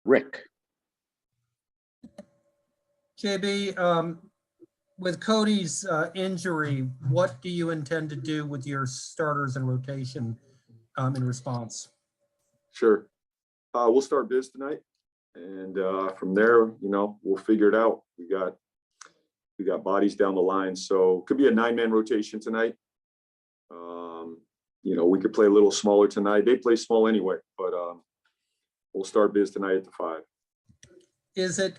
Rick. JB, with Cody's injury, what do you intend to do with your starters and rotation in response? Sure. We'll start Biz tonight, and from there, we'll figure it out. We got bodies down the line, so could be a 9-man rotation tonight. We could play a little smaller tonight. They play small anyway, but we'll start Biz tonight at the 5. Is it,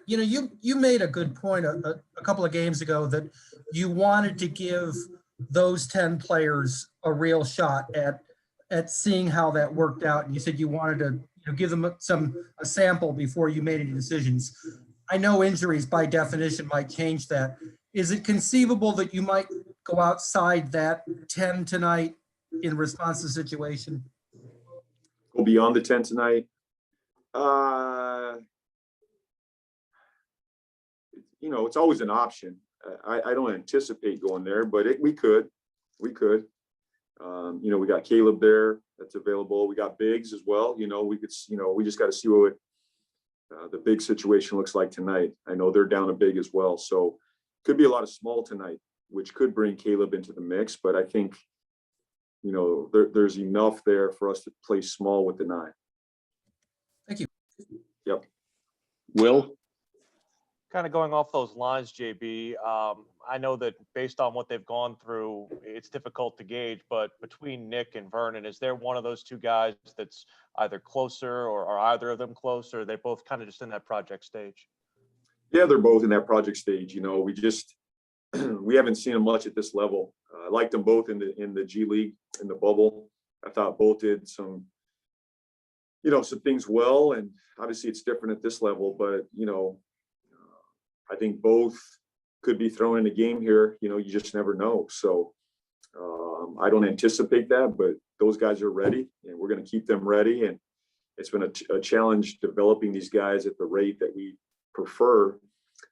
you made a good point a couple of games ago that you wanted to give those 10 players a real shot at seeing how that worked out. And you said you wanted to give them a sample before you made any decisions. I know injuries by definition might change that. Is it conceivable that you might go outside that 10 tonight in response to the situation? Go beyond the 10 tonight. It's always an option. I don't anticipate going there, but we could. We got Caleb there that's available. We got bigs as well. We just got to see what the big situation looks like tonight. I know they're down a big as well. So could be a lot of small tonight, which could bring Caleb into the mix. But I think, there's enough there for us to play small with the 9. Thank you. Yep. Will? Kind of going off those lines, JB, I know that based on what they've gone through, it's difficult to gauge, but between Nick and Vernon, is there one of those two guys that's either closer or are either of them closer? Or are they both kind of just in that project stage? Yeah, they're both in that project stage. We haven't seen them much at this level. I liked them both in the G League, in the bubble. I thought both did some things well, and obviously it's different at this level, but I think both could be thrown in a game here. You just never know. So I don't anticipate that, but those guys are ready, and we're going to keep them ready. And it's been a challenge developing these guys at the rate that we prefer.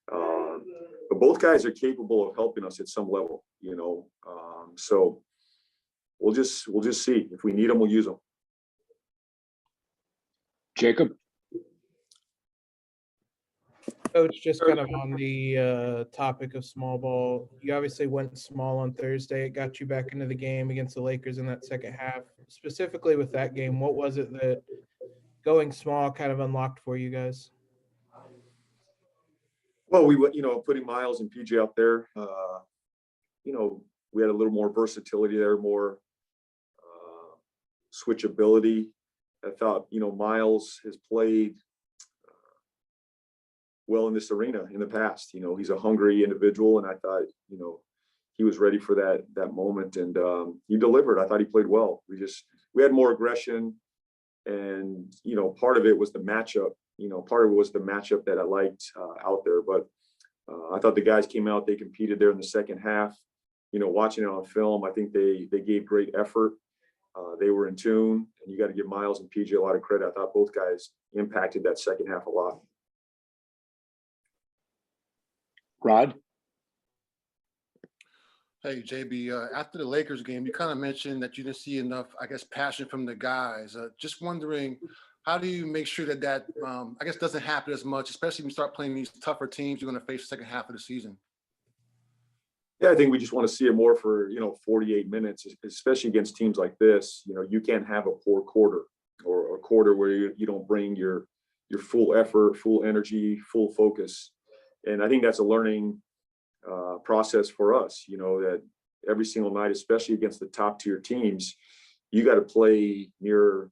But both guys are capable of helping us at some level, so we'll just see. If we need them, we'll use them. Jacob? Coach, just kind of on the topic of small ball, you obviously went small on Thursday. It got you back into the game against the Lakers in that second half. Specifically with that game, what was it that going small kind of unlocked for you guys? Well, we were, putting Miles and PJ out there, we had a little more versatility there, more switchability. I thought, Miles has played well in this arena in the past. He's a hungry individual, and I thought, he was ready for that moment, and he delivered. I thought he played well. We had more aggression, and part of it was the matchup. Part of it was the matchup that I liked out there. But I thought the guys came out, they competed there in the second half. Watching it on film, I think they gave great effort. They were in tune, and you got to give Miles and PJ a lot of credit. I thought both guys impacted that second half a lot. Rod? Hey, JB, after the Lakers game, you kind of mentioned that you didn't see enough, passion from the guys. Just wondering, how do you make sure that doesn't happen as much, especially when you start playing these tougher teams you're going to face the second half of the season? Yeah, I think we just want to see it more for, 48 minutes, especially against teams like this. You can't have a poor quarter or a quarter where you don't bring your full effort, full energy, full focus. And I think that's a learning process for us, that every single night, especially against the top tier teams, you got to play near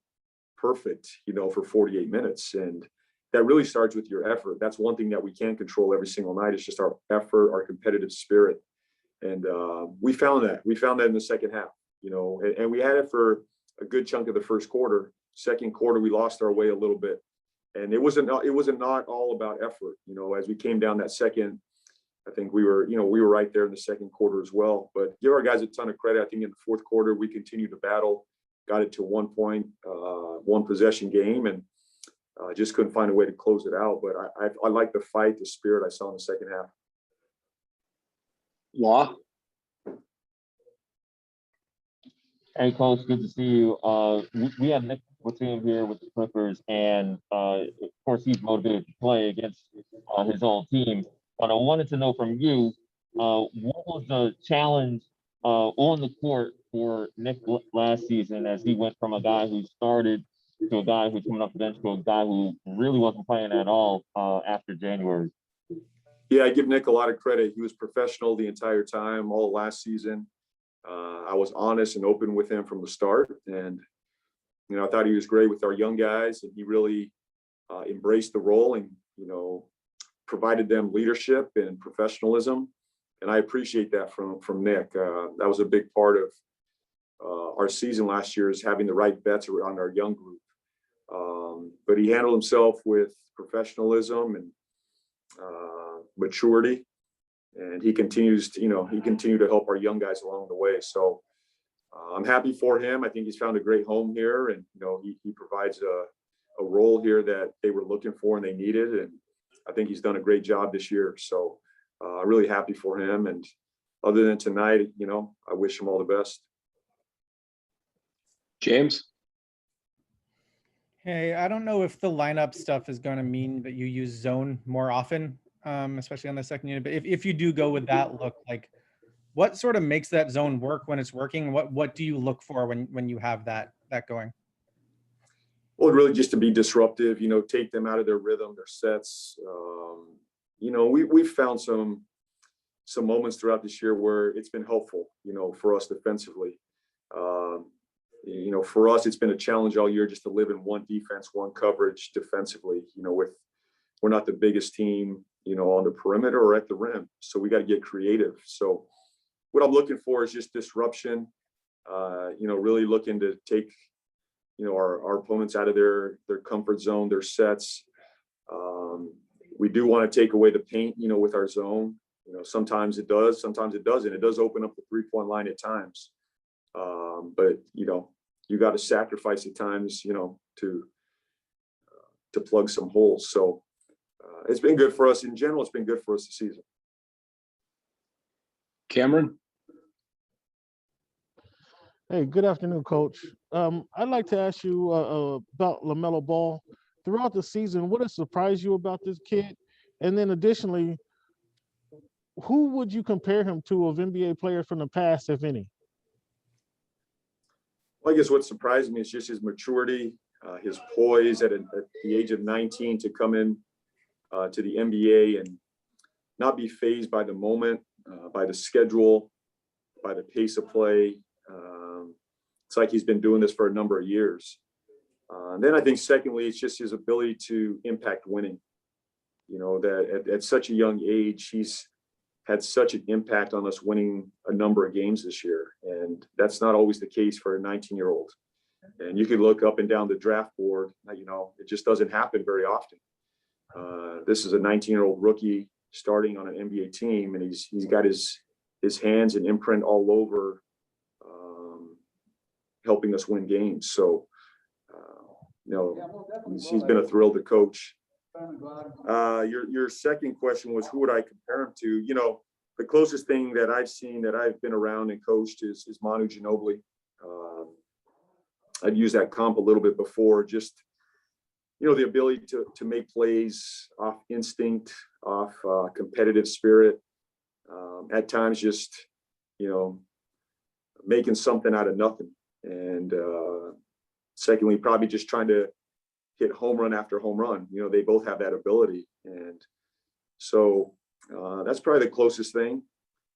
perfect, for 48 minutes. And that really starts with your effort. That's one thing that we can't control every single night. It's just our effort, our competitive spirit. And we found that in the second half, and we had it for a good chunk of the first quarter. Second quarter, we lost our way a little bit. And it wasn't not all about effort. As we came down that second, I think we were right there in the second quarter as well. But give our guys a ton of credit. I think in the fourth quarter, we continued to battle, got it to 1 point, 1 possession game, and just couldn't find a way to close it out. But I like the fight, the spirit I saw in the second half. Law? Hey, Coach, good to see you. We had Nick team here with the Clippers, and of course he's motivated to play against his own team. But I wanted to know from you, what was the challenge on the court for Nick last season as he went from a guy who started to a guy who's coming off the bench to a guy who really wasn't playing at all after January? Yeah, I give Nick a lot of credit. He was professional the entire time, all last season. I was honest and open with him from the start. And, you know, I thought he was great with our young guys, and he really embraced the role and, you know, provided them leadership and professionalism. And I appreciate that from Nick. That was a big part of our season last year, is having the right bets around our young group. But he handled himself with professionalism and maturity, and he continues to, he continued to help our young guys along the way. So I'm happy for him. I think he's found a great home here, and he provides a role here that they were looking for and they needed, and I think he's done a great job this year. So I'm really happy for him. And other than tonight, I wish him all the best. James? Hey, I don't know if the lineup stuff is going to mean that you use zone more often, especially on the second unit. But if you do go with that look, like, what sort of makes that zone work when it's working? What do you look for when you have that going? Well, really just to be disruptive, take them out of their rhythm, their sets. We've found some moments throughout this year where it's been helpful, for us defensively. For us, it's been a challenge all year just to live in one defense, one coverage defensively, we're not the biggest team, on the perimeter or at the rim. So we got to get creative. So what I'm looking for is just disruption, really looking to take, our opponents out of their comfort zone, their sets. We do want to take away the paint, with our zone. Sometimes it does, sometimes it doesn't. It does open up the 3-point line at times. But you got to sacrifice at times, to plug some holes. So it's been good for us in general. It's been good for us this season. Cameron? Hey, good afternoon, Coach. I'd like to ask you about LaMelo Ball. Throughout the season, what has surprised you about this kid? And then additionally, who would you compare him to of NBA players from the past, if any? Well, I guess what surprised me is just his maturity, his poise at the age of 19 to come in to the NBA and not be fazed by the moment, by the schedule, by the pace of play. It's like he's been doing this for a number of years. And then I think secondly, it's just his ability to impact winning. That at such a young age, he's had such an impact on us winning a number of games this year. And that's not always the case for a 19-year-old. And you can look up and down the draft board, it just doesn't happen very often. This is a 19-year-old rookie starting on an NBA team, and he's got his hands and imprint all over helping us win games. So, he's been a thrill to coach. Your second question was, who would I compare him to? The closest thing that I've seen that I've been around and coached is Manu Ginobili. I've used that comp a little bit before, just, the ability to make plays off instinct, off competitive spirit, at times just, making something out of nothing. And secondly, probably just trying to hit home run after home run. They both have that ability. And so that's probably the closest thing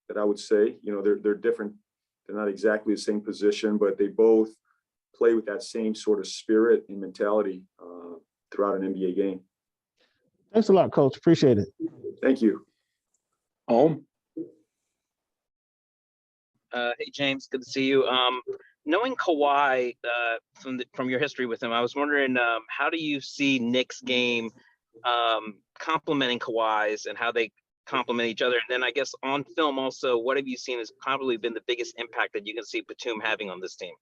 that I would say. They're different. They're not exactly the same position, but they both play with that same sort of spirit and mentality throughout an NBA game. Thanks a lot, Coach. Appreciate it. Thank you. Home? Hey, James, good to see you. Knowing Kawhi from your history with him, I was wondering, how do you see Nick's game complementing Kawhi's and how they complement each other? And then I guess on film also, what have you seen has probably been the biggest impact that you can see Batum having on this team?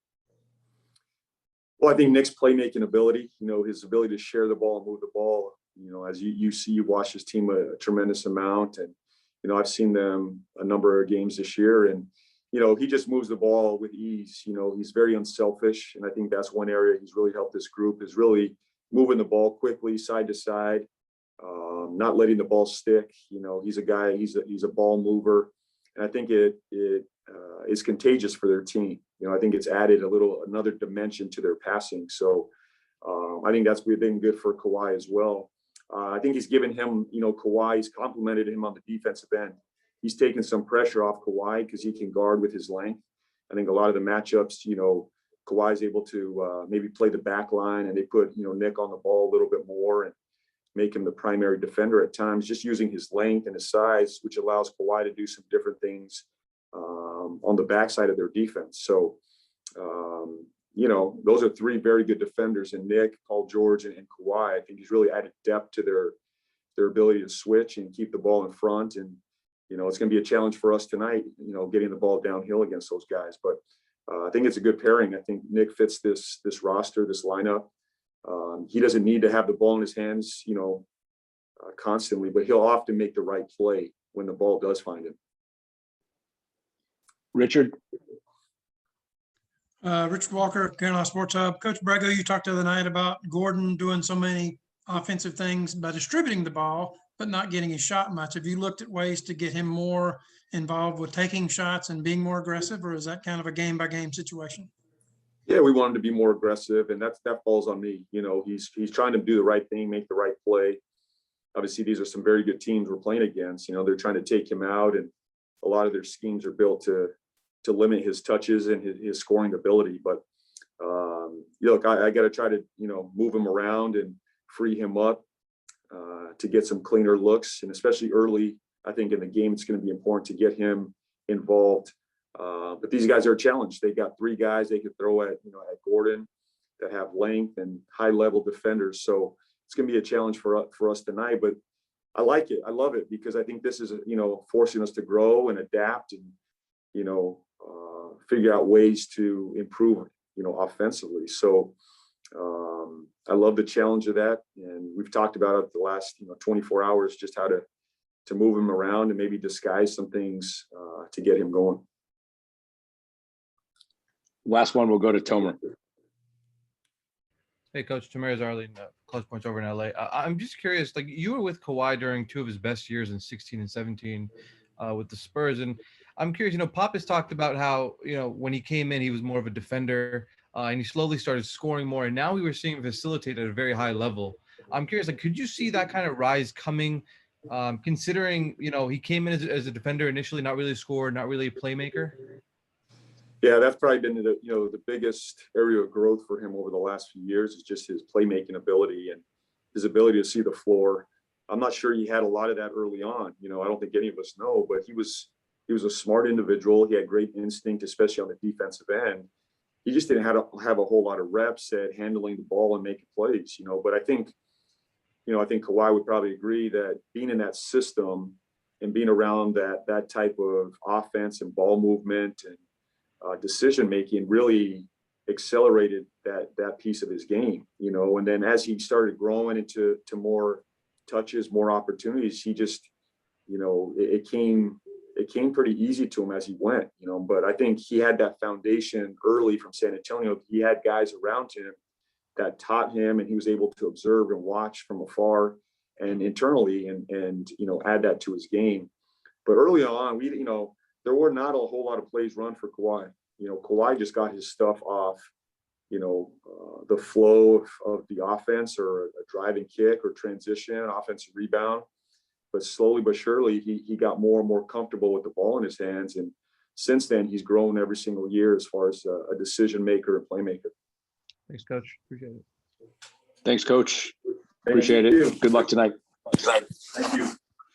Well, I think Nick's playmaking ability, his ability to share the ball and move the ball, as you watch his team a tremendous amount. And, I've seen them a number of games this year, and he just moves the ball with ease. He's very unselfish. And I think that's one area he's really helped this group, is really moving the ball quickly side to side, not letting the ball stick. He's a guy, he's a ball mover. And I think it is contagious for their team. I think it's added another dimension to their passing. So I think that's been good for Kawhi as well. I think he's given him, Kawhi, he's complimented him on the defensive end. He's taken some pressure off Kawhi because he can guard with his length. I think a lot of the matchups, Kawhi's able to maybe play the back line, and they put, Nick on the ball a little bit more and make him the primary defender at times, just using his length and his size, which allows Kawhi to do some different things on the backside of their defense. So, those are three very good defenders in Nick, Paul George, and Kawhi. I think he's really added depth to their ability to switch and keep the ball in front. And, it's going to be a challenge for us tonight, getting the ball downhill against those guys. But I think it's a good pairing. I think Nick fits this roster, this lineup. He doesn't need to have the ball in his hands, constantly, but he'll often make the right play when the ball does find him. Richard. Richard Walker, Carolina Sports Hub. Coach Brego, you talked the other night about Gordon doing so many offensive things by distributing the ball, but not getting his shot much. Have you looked at ways to get him more involved with taking shots and being more aggressive, or is that kind of a game by game situation? Yeah, we want him to be more aggressive, and that falls on me. He's trying to do the right thing, make the right play. Obviously, these are some very good teams we're playing against. They're trying to take him out, and a lot of their schemes are built to limit his touches and his scoring ability. But look, I got to try to move him around and free him up to get some cleaner looks, and especially early, I think in the game it's going to be important to get him involved. But these guys are a challenge. They got three guys they could throw at Gordon that have length and high level defenders. So it's going to be a challenge for us tonight. But I like it. I love it, because I think this is forcing us to grow and adapt and figure out ways to improve offensively. So I love the challenge of that, and we've talked about it the last 24 hours, just how to move him around and maybe disguise some things to get him going. Last one will go to Tomer. Hey, Coach, Tamir Zarley, Clutch Points over in LA. I'm just curious, like, you were with Kawhi during two of his best years in 16 and 17 with the Spurs. And I'm curious, Pop has talked about how, when he came in, he was more of a defender and he slowly started scoring more. And now we were seeing him facilitate at a very high level. I'm curious, like, could you see that kind of rise coming, considering, he came in as a defender initially, not really a scorer, not really a playmaker? Yeah, that's probably been the biggest area of growth for him over the last few years, is just his playmaking ability and his ability to see the floor. I'm not sure he had a lot of that early on. I don't think any of us know, but he was a smart individual. He had great instinct, especially on the defensive end. He just didn't have a whole lot of reps at handling the ball and making plays. But I think Kawhi would probably agree that being in that system and being around that type of offense and ball movement and decision making really accelerated that piece of his game, and then as he started growing into more touches, more opportunities, he just, it came pretty easy to him as he went, but I think he had that foundation early from San Antonio. He had guys around him that taught him, and he was able to observe and watch from afar and internally and add that to his game. But early on, there were not a whole lot of plays run for Kawhi. Kawhi just got his stuff off, the flow of the offense, or a driving kick or transition, offensive rebound. But slowly but surely, he got more and more comfortable with the ball in his hands. And since then, he's grown every single year as far as a decision maker and playmaker. Thanks, Coach. Appreciate it. Thanks, Coach. Appreciate it. Good luck tonight. Thank you.